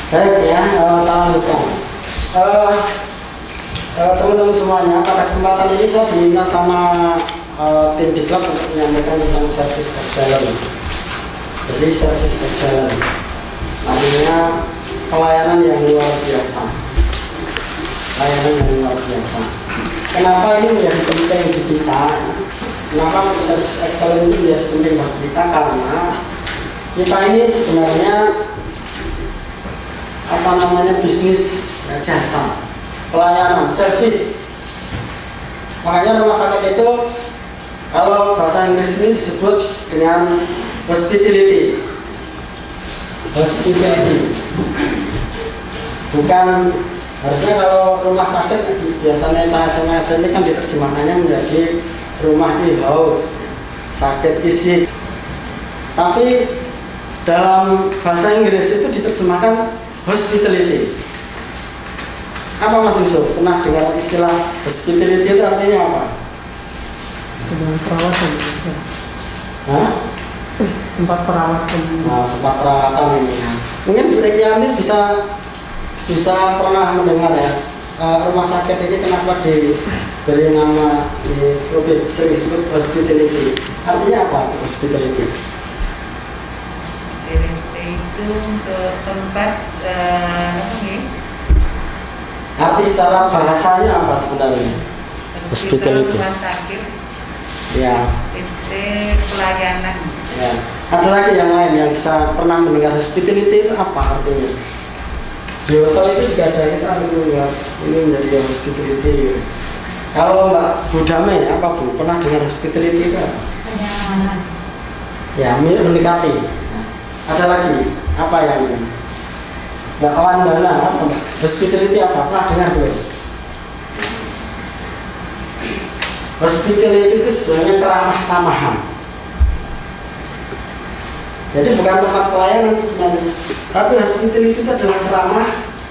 Baik ya, saya lanjutkan. Teman-teman semuanya, pada kesempatan ini saya diminta sama tim diklat untuk menyampaikan tentang service excellence. Jadi service excellence artinya pelayanan yang luar biasa. Pelayanan yang luar biasa. Kenapa ini menjadi penting di kita? Kenapa service excellence itu menjadi penting bagi kita? Karena kita ini sebenarnya bisnis ya, jasa, pelayanan, service. Makanya rumah sakit itu kalau bahasa Inggris ini disebut dengan hospitality. Hospitality. Bukan harusnya kalau rumah sakit biasanya saya ini kan diterjemahkannya menjadi rumah house, sakit fisik. Tapi dalam bahasa Inggris itu diterjemahkan hospitality. Apa Mas Yusuf? Pernah dengar istilah hospitality itu artinya apa? Tempat perawatan. Hah? Tempat perawatan. Nah, tempat perawatan ini. Mungkin Bu Ekiani bisa pernah mendengar ya, rumah sakit ini kenapa diberi nama lebih sering disebut hospitality. Artinya apa hospitality? Itu untuk tempat Arti secara bahasanya apa sebenarnya? Hospitality. Rumah sakit. Ya. Itu pelayanan. Ya. Ada lagi yang lain yang bisa pernah mendengar hospitality itu apa artinya? Di hotel itu juga ada, kita harus mendengar ini menjadi hospitality. Kalau Mbak Bu Damai apa Bu? Pernah dengar hospitality itu apa? Kenyamanan. Ya, mendekati. Ada lagi apa yang Mbak Wandana apa Mbak? Hospitality apa? Pernah dengar belum? Hospitality itu sebenarnya keramah tamahan. Jadi bukan tempat pelayanan sebenarnya, tapi hospitality itu adalah keramah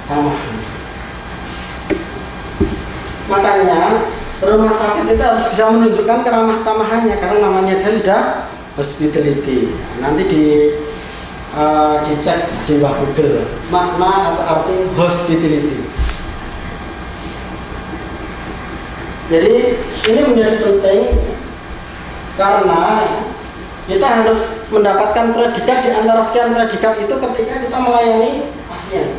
tamahan. Makanya rumah sakit itu harus bisa menunjukkan keramah tamahannya karena namanya saja sudah hospitality. Nanti dicek di Google makna atau arti hospitality. Jadi ini menjadi penting karena kita harus mendapatkan predikat di antara sekian predikat itu ketika kita melayani pasien.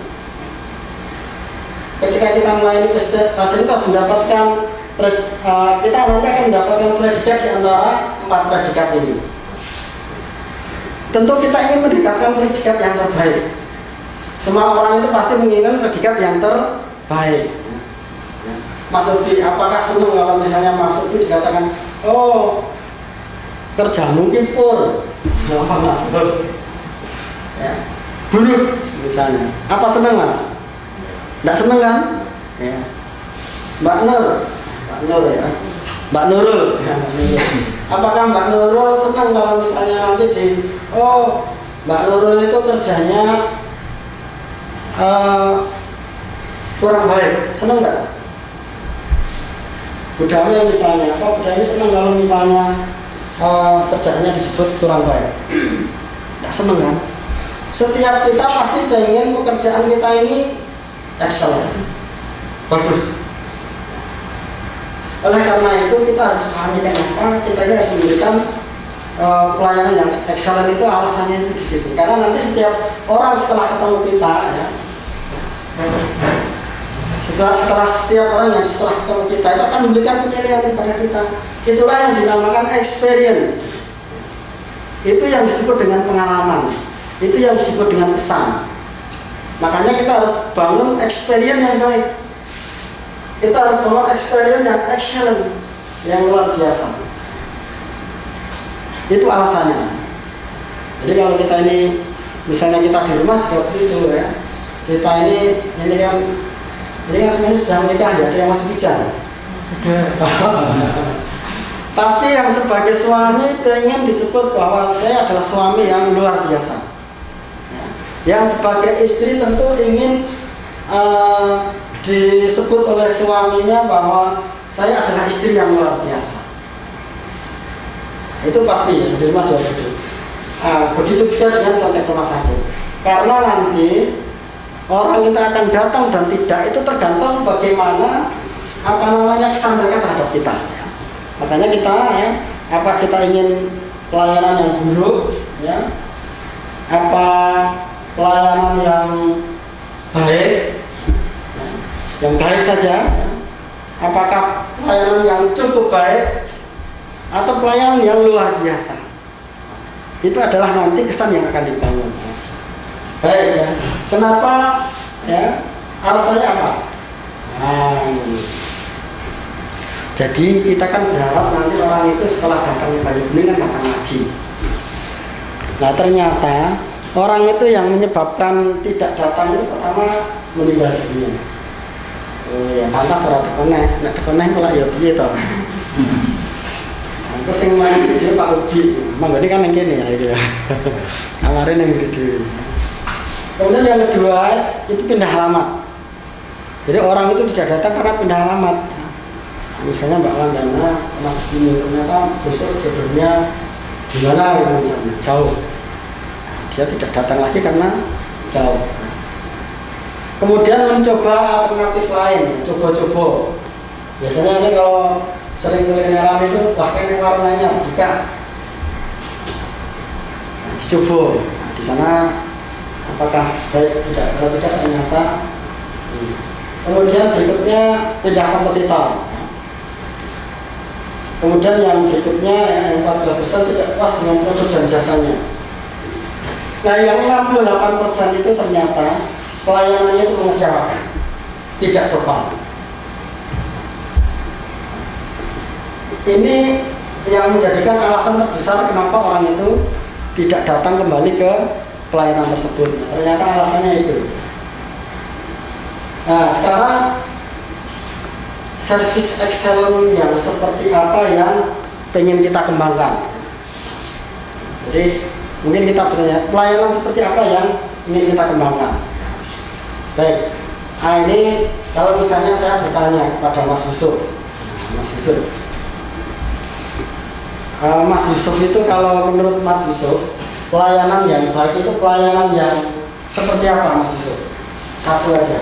Ketika kita melayani pasien kita harus mendapatkan kita nanti akan mendapatkan predikat di antara 4 predikat ini. Tentu kita ingin mendekatkan predikat yang terbaik. Semua orang itu pasti menginginkan predikat yang terbaik. Mas Ubi, apakah senang kalau misalnya Mas Ubi dikatakan, oh kerja mungkin pur, apa Mas Pur? Ya, buruk misalnya. Apa senang Mas? Nggak senang kan? Ya. Mbak Nur ya. Mbak Nurul, ya, Mbak Nurul. Apakah Mbak Nurul senang kalau misalnya nanti Mbak Nurul itu kerjanya kurang baik, senang nggak? Budaya misalnya, budaya senang kalau misalnya kerjanya disebut kurang baik? Nggak senang kan? Setiap kita pasti pengen pekerjaan kita ini excellent, bagus. Oleh karena itu kita harus pahami kenapa kita ini harus memberikan pelayanan yang excellent itu alasannya itu di situ. Karena nanti setiap orang setelah ketemu kita ya, setelah setiap orang yang setelah ketemu kita itu akan memberikan penilaian kepada kita. Itulah yang dinamakan experience. Itu yang disebut dengan pengalaman. Itu yang disebut dengan kesan. Makanya kita harus bangun experience yang baik. Kita harus bangun experience yang excellent, yang luar biasa. Itu alasannya. Jadi kalau kita ini, misalnya kita di rumah juga begitu ya. Kita ini kan semuanya sudah menikah, ya, ada yang masih bujang. Pasti yang sebagai suami pengen disebut bahwa saya adalah suami yang luar biasa. Ya. Yang sebagai istri tentu ingin disebut oleh suaminya bahwa saya adalah istri yang luar biasa. Itu pasti di rumah juga begitu. Begitu juga dengan konteks rumah sakit. Karena nanti orang itu akan datang dan tidak itu tergantung bagaimana kesan mereka terhadap kita ya. Makanya kita ya, apa kita ingin pelayanan yang buruk ya, apa pelayanan yang baik ya, yang baik saja ya. Apakah pelayanan yang cukup baik atau pelayanan yang luar biasa, itu adalah nanti kesan yang akan dibangun ya. Baik ya, kenapa ya, alasannya apa? Nah ini, jadi kita kan berharap nanti orang itu setelah datang ke Banyubening kan datang lagi. Nah ternyata orang itu yang menyebabkan tidak datang itu pertama meninggal dunia. Oh ya pantas ora tekoneh, nek tekoneh kok ya piye to. Aku sing main siji Pak Ubi, manggone kan ning kene ya iki ya. Amare ning video. Kemudian yang kedua itu pindah alamat. Jadi orang itu tidak datang karena pindah alamat. Misalnya Mbak Wandana pernah kesini, ternyata besok jodohnya di mana gitu misalnya, jauh. Dia tidak datang lagi karena jauh. Kemudian mencoba alternatif lain, coba-coba. Biasanya ini kalau sering kulineran itu bahkan yang warnanya buka. Nah, dicoba. Nah, di sana apakah baik tidak? Kalau tidak ternyata. Kemudian berikutnya pindah kompetitor. Kemudian yang berikutnya yang 14% tidak puas dengan produk dan jasanya. Nah yang 68% itu ternyata pelayanannya itu mengecewakan, tidak sopan. Ini yang menjadikan alasan terbesar kenapa orang itu tidak datang kembali ke pelayanan tersebut. Ternyata alasannya itu. Nah sekarang service excellent yang seperti apa yang ingin kita kembangkan. Jadi mungkin kita bertanya pelayanan seperti apa yang ingin kita kembangkan. Baik, nah ini kalau misalnya saya bertanya kepada Mas Yusuf, Mas Yusuf itu kalau menurut Mas Yusuf pelayanan yang baik itu pelayanan yang seperti apa Mas Yusuf? Satu aja.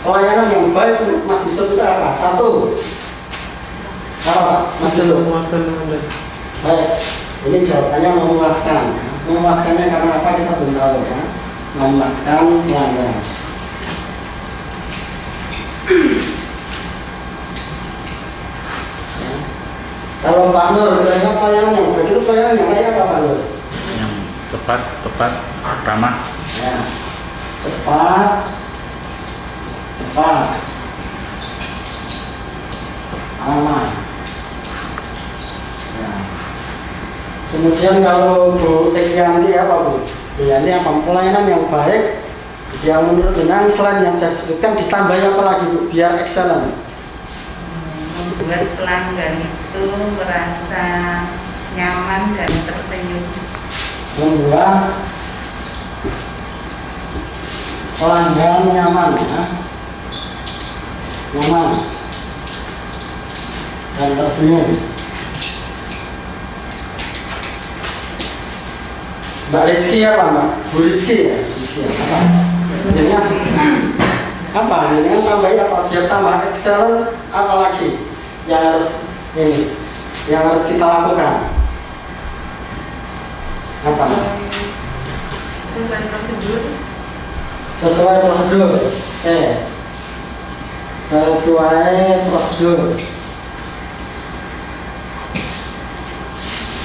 Pelayanan yang baik menurut Mas Yusuf itu apa? Satu. Apa Mas Yusuf? Baik, ini jawabannya memuaskan. Memuaskannya karena apa kita belum tahu ya. Memuaskan pelanggan. Kalau Pak Nur, pelayanan yang baik itu pelayanan yang kayak apa Pak Nur? Yang cepat, ramah. Ya, cepat, ramah. Ya. Kemudian kalau Bu Ekyanti apa Bu? Bu Yanti apa? Pelayanan yang baik yang menurut dengan selain yang saya sebutkan ditambah apa lagi Bu? Biar excellent. Membuat pelanggan itu merasa nyaman dan tersenyum. Membuat pelanggan nyaman ya. Nyaman dan tersenyum. Mbak Rizky apa Mbak? Bu Rizky ya? Rizky apa? Jadinya apa? Jadinya tambahin apa? Biar tambah excellent apa lagi yang harus ini yang harus kita lakukan? Apa? Sesuai prosedur. Sesuai prosedur. Sesuai prosedur.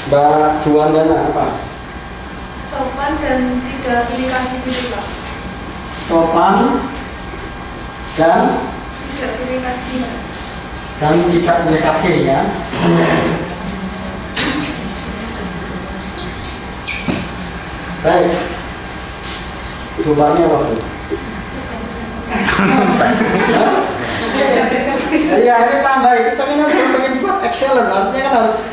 Mbak Bu Wandana apa? Sopan dan tidak pilih-kasih gitu Pak. Sopan dan Tidak pilih-kasih Pak. tidak boleh kasih ya. Baik. Bubarnya apa Bu? Iya ini tambah kita kan harus pengen buat excellent, artinya kan harus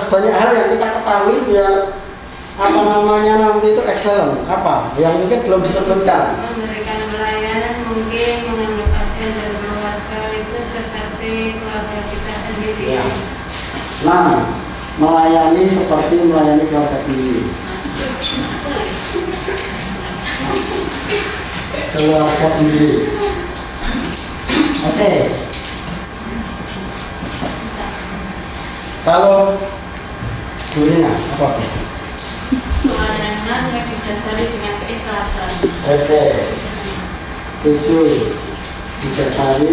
banyak hal yang kita ketahui biar apa namanya nanti itu excellent apa yang mungkin belum disebutkan. Memberikan pelayanan mungkin menganggap pasien dan keluarga itu seperti keluarga kita sendiri. Ya. Nah, melayani seperti melayani keluarga sendiri. keluarga sendiri. Oke. Kalau Bu Rina, apa? Pelayanan yang didasari dengan keikhlasan. Oke. 7 didasari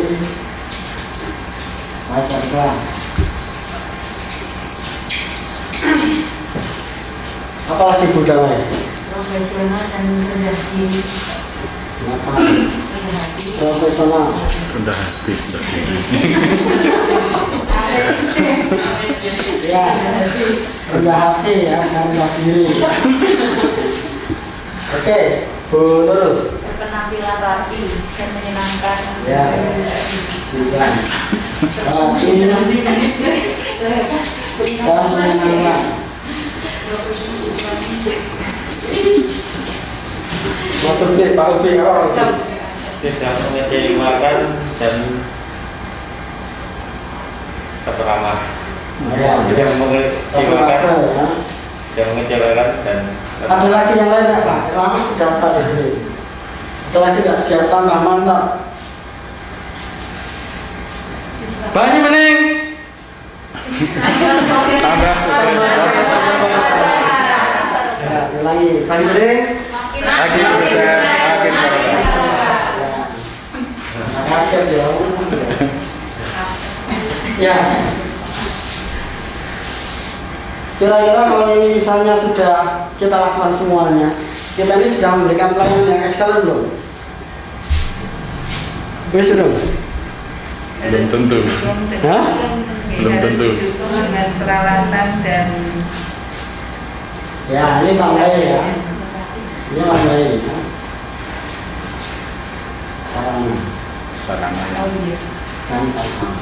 rasa ikhlas. Apalagi budaya? Profesional dan rendah diri. Kenapa? Profesional. Rendah hati seperti Ya, rendah hati ya, rendah diri. Oke, Bu Nurul. Berpenampilan rapi dan menyenangkan. Ya, sudah. Rapi dan menyenangkan. Mas Ubi, Pak Ubi, apa? Tidak mengecewakan dan ramah. Ya, Tidak mengecewakan, ya. tidak mengecewakan dan Ada lagi yang lain nggak, Pak? Ramah sudah apa di sini? Ada lagi nggak? Biar tambah mantap. Banyak bening. tambah Ya, ulangi. Banyak bening. makin besar, makin besar. Kaget ya. Ya. Kira-kira kalau ini misalnya sudah kita lakukan semuanya, kita ini sudah memberikan pelayanan yang excellent belum? Wis belum? Belum tentu. Hah? Belum tentu. Didukung dengan peralatan dan Ya, ini tambahin ya. Ini tambahin ya. Sarana Sarana dan prasarana.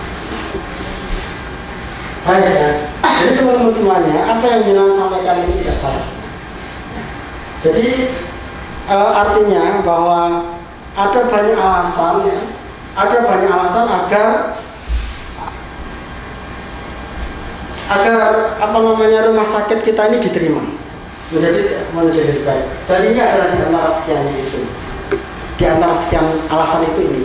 Baik ya. Jadi teman-teman semuanya, apa yang Minan sampaikan itu tidak salah. Jadi artinya bahwa ada banyak alasan ya, ada banyak alasan agar apa namanya rumah sakit kita ini diterima menjadi lebih baik. Dan ini adalah di antara sekiannya itu, di antara sekian alasan itu ini.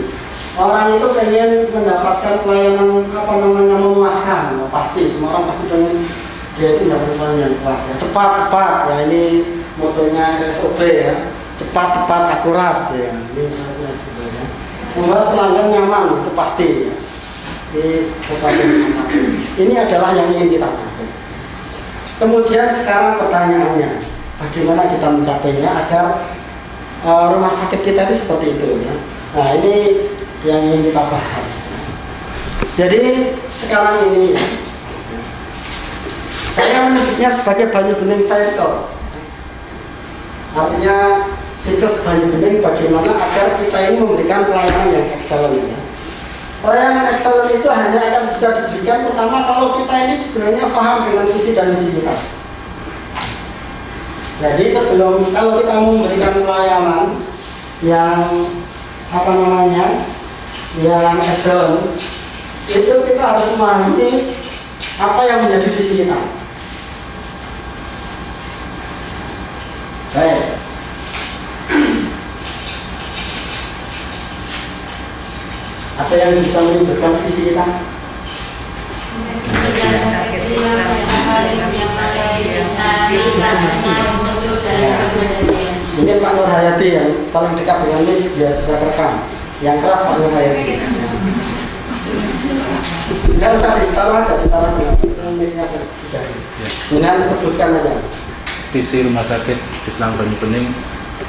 Orang itu pengen mendapatkan pelayanan apa namanya memuaskan, pasti semua orang pasti pengen dia itu mendapatkan pelayanan yang puas ya, cepat ya, ini motonya SOP ya, cepat akurat ya, ini sebenarnya membuat pelanggan nyaman itu pasti ya. Ini sesuatu yang kita capai. Ini adalah yang ingin kita capai. Kemudian sekarang pertanyaannya, bagaimana kita mencapainya agar rumah sakit kita itu seperti itu ya. Nah ini yang ingin kita bahas. Jadi sekarang ini saya menyebutnya sebagai Banyu Bening Cycle. Artinya siklus Banyu Bening bagaimana agar kita ini memberikan pelayanan yang excellent ya. Pelayanan excellent itu hanya akan bisa diberikan pertama kalau kita ini sebenarnya paham dengan visi dan misi kita. Jadi sebelum kalau kita memberikan pelayanan yang apa namanya yang excellent, itu kita harus memahami apa yang menjadi visi kita. Baik. Ada yang bisa menunjukkan visi kita? Mungkin Pak Nur Hayati yang paling dekat dengan ini biar bisa kerekam. Yang keras Pak Nur Hayati. Tidak usah ditaruh aja. Mic-nya sudah. Ini sebutkan aja. Visi Rumah Sakit Islam Banyu Bening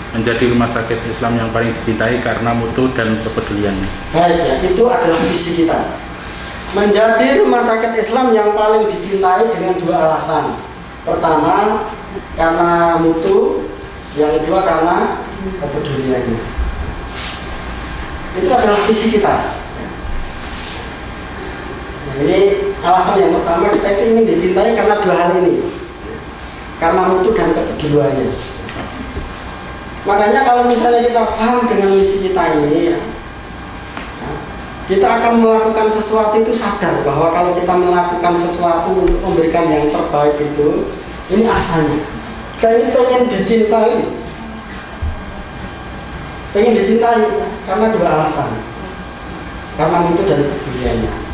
menjadi rumah sakit Islam yang paling dicintai karena mutu dan kepeduliannya. Baik ya, itu adalah visi kita. Menjadi rumah sakit Islam yang paling dicintai dengan dua alasan. Pertama, karena mutu. Yang kedua, karena kepeduliannya. Itu adalah visi kita. Nah, ini alasan yang pertama, kita itu ingin dicintai karena dua hal ini. Karena mutu dan kepeduliannya. Makanya kalau misalnya kita paham dengan misi kita ini ya, kita akan melakukan sesuatu itu sadar bahwa kalau kita melakukan sesuatu untuk memberikan yang terbaik itu, ini asalnya kita ini pengen dicintai. pengen dicintai karena dua alasan, karena mutu dan kepeduliannya.